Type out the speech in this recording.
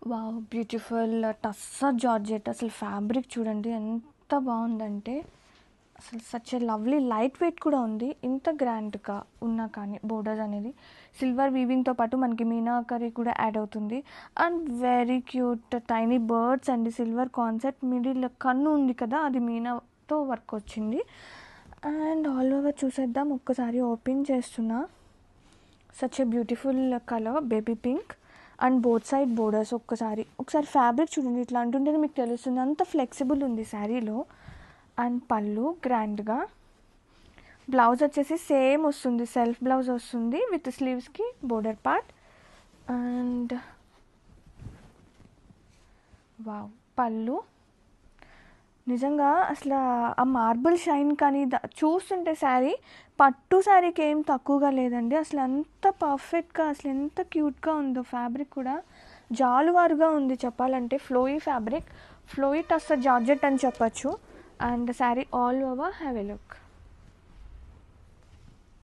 Wow! Beautiful tussar georgette అసలు fabric చూడండి ఎంత బావుందంటే, అసలు such a lovely light weight కూడా ఉంది. ఇంత గ్రాండ్‌గా ఉన్నా కానీ బోర్డర్ అనేది సిల్వర్ వీవింగ్‌తో పాటు మనకి మీనాకరి కూడా యాడ్ అవుతుంది. And very cute tiny birds and silver concept middle కన్ను ఉంది కదా, అది మీనాతో వర్క్ వచ్చింది. అండ్ ఆల్ ఓవర్ చూసేద్దాం, ఒక్కసారి ఓపెన్ చేస్తున్నా. Such a beautiful colour baby pink and both side borders. ఒకసారి ఫ్యాబ్రిక్ చూడండి, ఇట్లా అంటుంటేనే మీకు తెలుస్తుంది అంత ఫ్లెక్సిబుల్ ఉంది శారీలో. అండ్ పళ్ళు గ్రాండ్గా, బ్లౌజ్ వచ్చేసి సేమ్ వస్తుంది, సెల్ఫ్ బ్లౌజ్ వస్తుంది విత్ స్లీవ్స్కి బోర్డర్ పార్ట్. అండ్ వావ్, పళ్ళు నిజంగా అసలు ఆ మార్బుల్ షైన్ కానీ చూస్తుంటే శారీ పట్టు శారీకి ఏం తక్కువగా లేదండి. అసలు ఎంత పర్ఫెక్ట్గా, అసలు ఎంత క్యూట్గా ఉందో. ఫ్యాబ్రిక్ కూడా జాలువారుగా ఉంది చెప్పాలంటే, flowy fabric, flowy tussar georgette అని చెప్పచ్చు. And sari all over have a look.